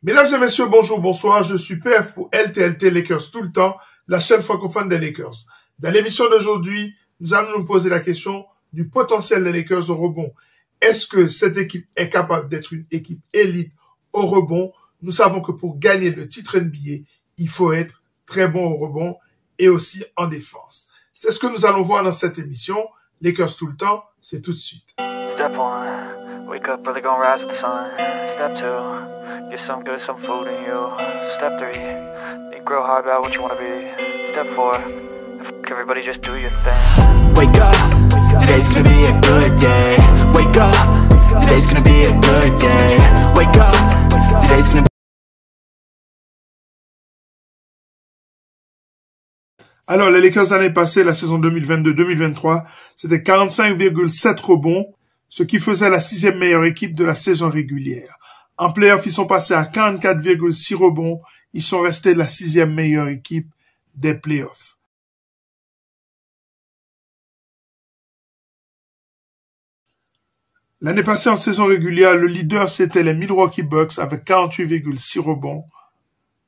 Mesdames et messieurs, bonjour, bonsoir, je suis PF pour LTLT Lakers tout le temps, la chaîne francophone des Lakers. Dans l'émission d'aujourd'hui, nous allons nous poser la question du potentiel des Lakers au rebond. Est-ce que cette équipe est capable d'être une équipe élite au rebond? Nous savons que pour gagner le titre NBA, il faut être très bon au rebond et aussi en défense. C'est ce que nous allons voir dans cette émission. Lakers tout le temps, c'est tout de suite. Step 1, wake up early, gonna rise with the sun. Step 2, get some good, some food in you. Step 3, think real hard about what you wanna be. Step 4, everybody just do your thing. Wake up, today's gonna be a good day. Wake up, today's gonna be a good day. Wake up, today's gonna be... Alors, les Lakers l'année passée, la saison 2022-2023, c'était 45,7 rebonds, ce qui faisait la 6e meilleure équipe de la saison régulière. En play-off, ils sont passés à 44,6 rebonds. Ils sont restés la 6e meilleure équipe des play-offs. L'année passée, en saison régulière, le leader, c'était les Milwaukee Bucks avec 48,6 rebonds.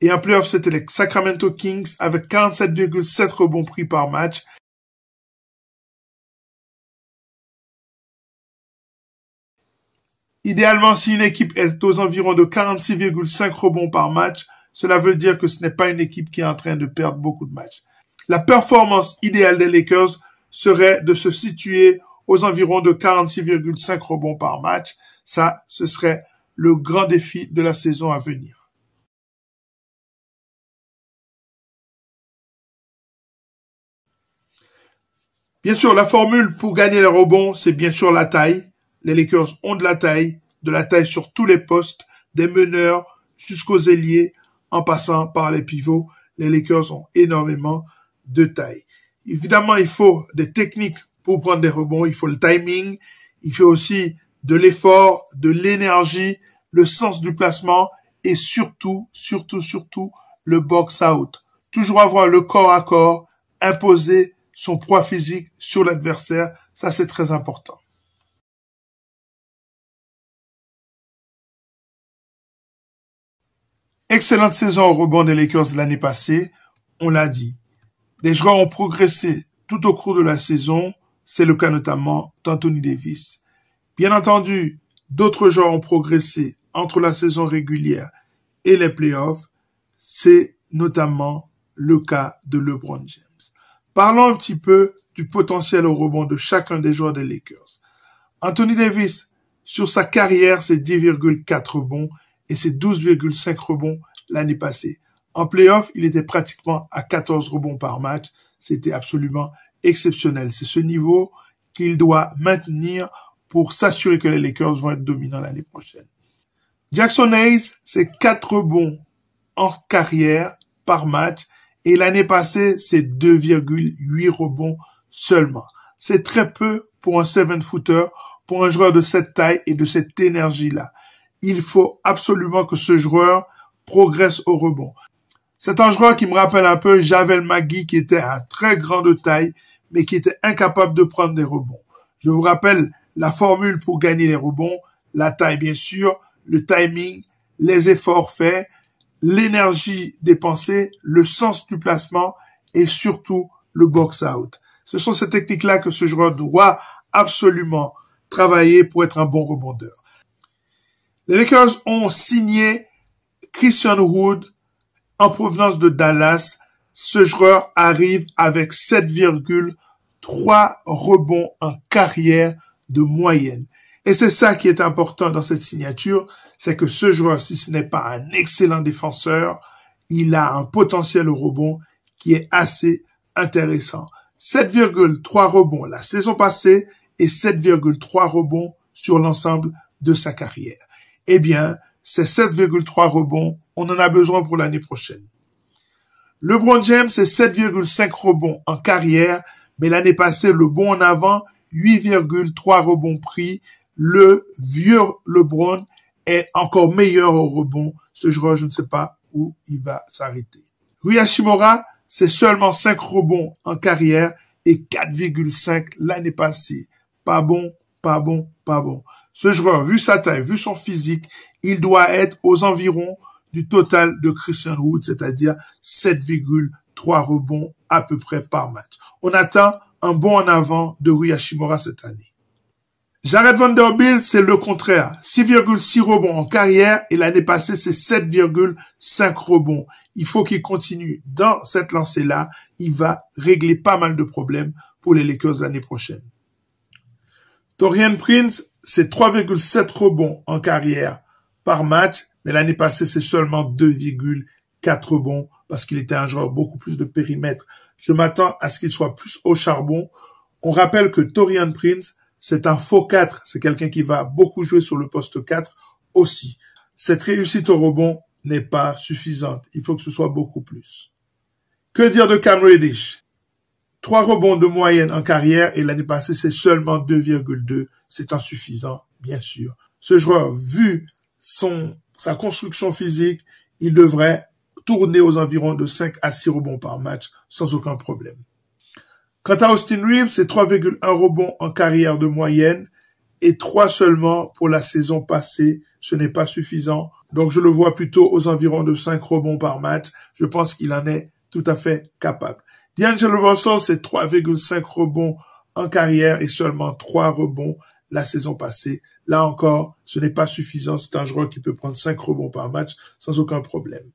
Et en play-off, c'était les Sacramento Kings avec 47,7 rebonds pris par match. Idéalement, si une équipe est aux environs de 46,5 rebonds par match, cela veut dire que ce n'est pas une équipe qui est en train de perdre beaucoup de matchs. La performance idéale des Lakers serait de se situer aux environs de 46,5 rebonds par match. Ça, ce serait le grand défi de la saison à venir. Bien sûr, la formule pour gagner les rebonds, c'est bien sûr la taille. Les Lakers ont de la taille sur tous les postes, des meneurs jusqu'aux ailiers, en passant par les pivots. Les Lakers ont énormément de taille. Évidemment, il faut des techniques pour prendre des rebonds. Il faut le timing. Il faut aussi de l'effort, de l'énergie, le sens du placement et surtout, le box out. Toujours avoir le corps à corps, imposer son poids physique sur l'adversaire, ça c'est très important. Excellente saison au rebond des Lakers l'année passée, on l'a dit. Les joueurs ont progressé tout au cours de la saison, c'est le cas notamment d'Anthony Davis. Bien entendu, d'autres joueurs ont progressé entre la saison régulière et les playoffs, c'est notamment le cas de LeBron James. Parlons un petit peu du potentiel au rebond de chacun des joueurs des Lakers. Anthony Davis, sur sa carrière, c'est 10,4 rebonds et c'est 12,5 rebonds l'année passée. En playoff, il était pratiquement à 14 rebonds par match. C'était absolument exceptionnel. C'est ce niveau qu'il doit maintenir pour s'assurer que les Lakers vont être dominants l'année prochaine. Jackson Hayes, c'est 4 rebonds en carrière par match. Et l'année passée, c'est 2,8 rebonds seulement. C'est très peu pour un 7-footer, pour un joueur de cette taille et de cette énergie-là. Il faut absolument que ce joueur progresse au rebond. C'est un joueur qui me rappelle un peu Javel McGee, qui était un très grand de taille, mais qui était incapable de prendre des rebonds. Je vous rappelle la formule pour gagner les rebonds, la taille bien sûr, le timing, les efforts faits, l'énergie dépensée, le sens du placement et surtout le box-out. Ce sont ces techniques-là que ce joueur doit absolument travailler pour être un bon rebondeur. Les Lakers ont signé Christian Wood en provenance de Dallas. Ce joueur arrive avec 7,3 rebonds en carrière de moyenne. Et c'est ça qui est important dans cette signature, c'est que ce joueur, si ce n'est pas un excellent défenseur, il a un potentiel au rebond qui est assez intéressant. 7,3 rebonds la saison passée et 7,3 rebonds sur l'ensemble de sa carrière. Eh bien, ces 7,3 rebonds, on en a besoin pour l'année prochaine. LeBron James, c'est 7,5 rebonds en carrière, mais l'année passée, le bond en avant, 8,3 rebonds pris. Le vieux LeBron est encore meilleur au rebond. Ce joueur, je ne sais pas où il va s'arrêter. Rui Hachimura, c'est seulement 5 rebonds en carrière et 4,5 l'année passée. Pas bon. Ce joueur, vu sa taille, vu son physique, il doit être aux environs du total de Christian Wood, c'est-à-dire 7,3 rebonds à peu près par match. On attend un bond en avant de Rui Hachimura cette année. Jared Vanderbilt, c'est le contraire. 6,6 rebonds en carrière et l'année passée, c'est 7,5 rebonds. Il faut qu'il continue dans cette lancée-là. Il va régler pas mal de problèmes pour les Lakers l'année prochaine. Taurean Prince, c'est 3,7 rebonds en carrière par match, mais l'année passée, c'est seulement 2,4 rebonds parce qu'il était un joueur beaucoup plus de périmètre. Je m'attends à ce qu'il soit plus au charbon. On rappelle que Taurean Prince, c'est un faux 4. C'est quelqu'un qui va beaucoup jouer sur le poste 4 aussi. Cette réussite au rebond n'est pas suffisante. Il faut que ce soit beaucoup plus. Que dire de Cam Reddish? 3 rebonds de moyenne en carrière et l'année passée, c'est seulement 2,2. C'est insuffisant, bien sûr. Ce joueur, vu sa construction physique, il devrait tourner aux environs de 5 à 6 rebonds par match sans aucun problème. Quant à Austin Reeves, c'est 3,1 rebonds en carrière de moyenne et 3 seulement pour la saison passée. Ce n'est pas suffisant. Donc, je le vois plutôt aux environs de 5 rebonds par match. Je pense qu'il en est tout à fait capable. D'Angelo Russell, c'est 3,5 rebonds en carrière et seulement 3 rebonds la saison passée. Là encore, ce n'est pas suffisant. C'est un joueur qui peut prendre 5 rebonds par match sans aucun problème.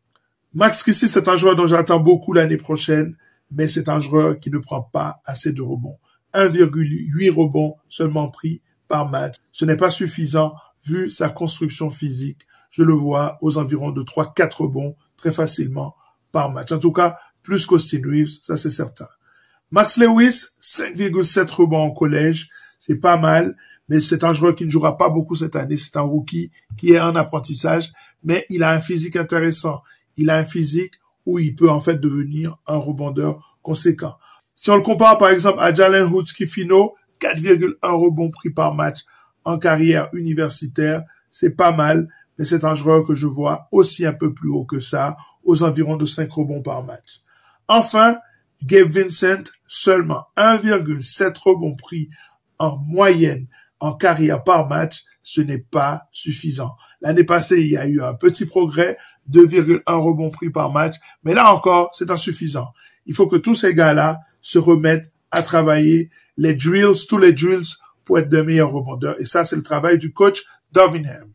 Max Christie, c'est un joueur dont j'attends beaucoup l'année prochaine, mais c'est un joueur qui ne prend pas assez de rebonds. 1,8 rebonds seulement pris par match. Ce n'est pas suffisant vu sa construction physique. Je le vois aux environs de 3-4 rebonds très facilement par match. En tout cas, plus qu'Austin Reeves, ça c'est certain. Max Lewis, 5,7 rebonds en collège. C'est pas mal, mais c'est un joueur qui ne jouera pas beaucoup cette année. C'est un rookie qui est en apprentissage, mais il a un physique intéressant. Il a un physique où il peut en fait devenir un rebondeur conséquent. Si on le compare par exemple à Jalen Hood-Schifino, 4,1 rebonds pris par match en carrière universitaire, c'est pas mal, mais c'est un joueur que je vois aussi un peu plus haut que ça, aux environs de 5 rebonds par match. Enfin, Gabe Vincent, seulement 1,7 rebonds pris en moyenne en carrière par match, ce n'est pas suffisant. L'année passée, il y a eu un petit progrès, 2,1 rebonds pris par match, mais là encore, c'est insuffisant. Il faut que tous ces gars-là se remettent à travailler les drills, tous les drills pour être de meilleurs rebondeurs. Et ça, c'est le travail du coach Dovinham.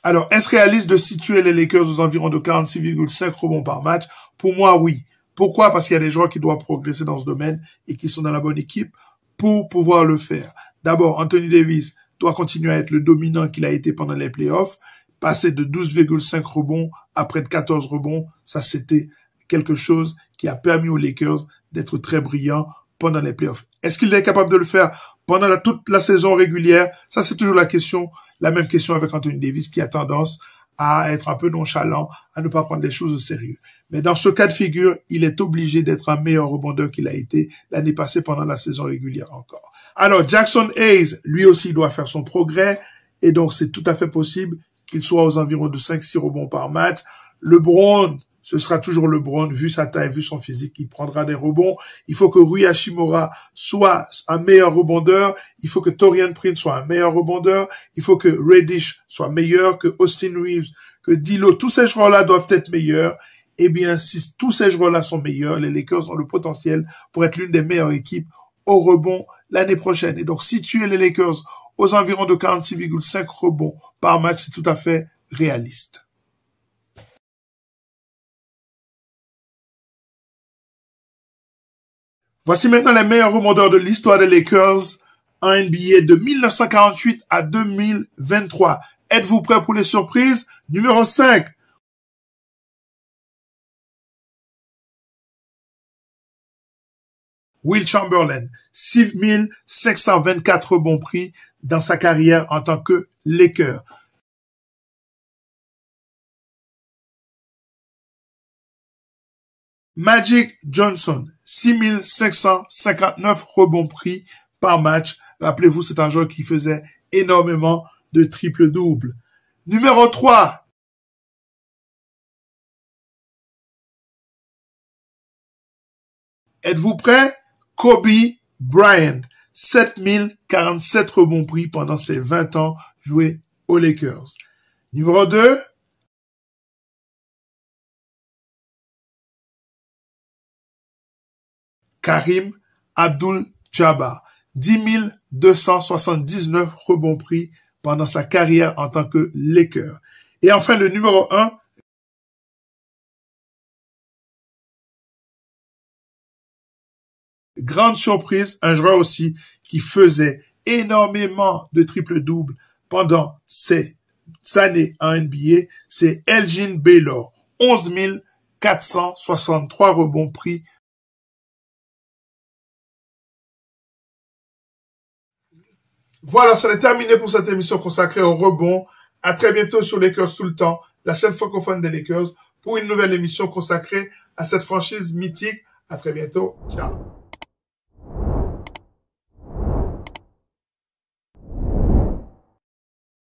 Alors, est-ce réaliste de situer les Lakers aux environs de 46,5 rebonds par match? Pour moi, oui. Pourquoi? Parce qu'il y a des joueurs qui doivent progresser dans ce domaine et qui sont dans la bonne équipe pour pouvoir le faire. D'abord, Anthony Davis doit continuer à être le dominant qu'il a été pendant les playoffs. Passer de 12,5 rebonds à près de 14 rebonds, ça c'était quelque chose qui a permis aux Lakers d'être très brillants pendant les playoffs. Est-ce qu'il est capable de le faire pendant toute la saison régulière? Ça c'est toujours la même question avec Anthony Davis qui a tendance à être un peu nonchalant, à ne pas prendre les choses au sérieux. Mais dans ce cas de figure, il est obligé d'être un meilleur rebondeur qu'il a été l'année passée pendant la saison régulière encore. Alors, Jackson Hayes, lui aussi, doit faire son progrès. Et donc, c'est tout à fait possible qu'il soit aux environs de 5-6 rebonds par match. LeBron, ce sera toujours LeBron, vu sa taille, vu son physique, il prendra des rebonds. Il faut que Rui Hachimura soit un meilleur rebondeur. Il faut que Taurean Prince soit un meilleur rebondeur. Il faut que Reddish soit meilleur, que Austin Reeves, que D'Lo. Tous ces joueurs-là doivent être meilleurs. Eh bien, si tous ces joueurs-là sont meilleurs, les Lakers ont le potentiel pour être l'une des meilleures équipes au rebond l'année prochaine. Et donc, situer les Lakers aux environs de 46,5 rebonds par match, c'est tout à fait réaliste. Voici maintenant les meilleurs rebondeurs de l'histoire des Lakers en NBA de 1948 à 2023. Êtes-vous prêts pour les surprises? Numéro 5. Will Chamberlain, 6524 rebonds pris dans sa carrière en tant que Laker. Magic Johnson, 6559 rebonds pris par match. Rappelez-vous, c'est un joueur qui faisait énormément de triple-double. Numéro 3. Êtes-vous prêts? Kobe Bryant, 7047 rebonds pris pendant ses 20 ans joués aux Lakers. Numéro 2, Karim Abdul-Jabbar, 10 279 rebonds pris pendant sa carrière en tant que Laker. Et enfin, le numéro 1, grande surprise, un joueur aussi qui faisait énormément de triple-double pendant ses années en NBA, c'est Elgin Baylor, 11 463 rebonds pris. Voilà, ça est terminé pour cette émission consacrée au rebond. À très bientôt sur Lakers tout le temps, la chaîne francophone des Lakers, pour une nouvelle émission consacrée à cette franchise mythique. À très bientôt. Ciao.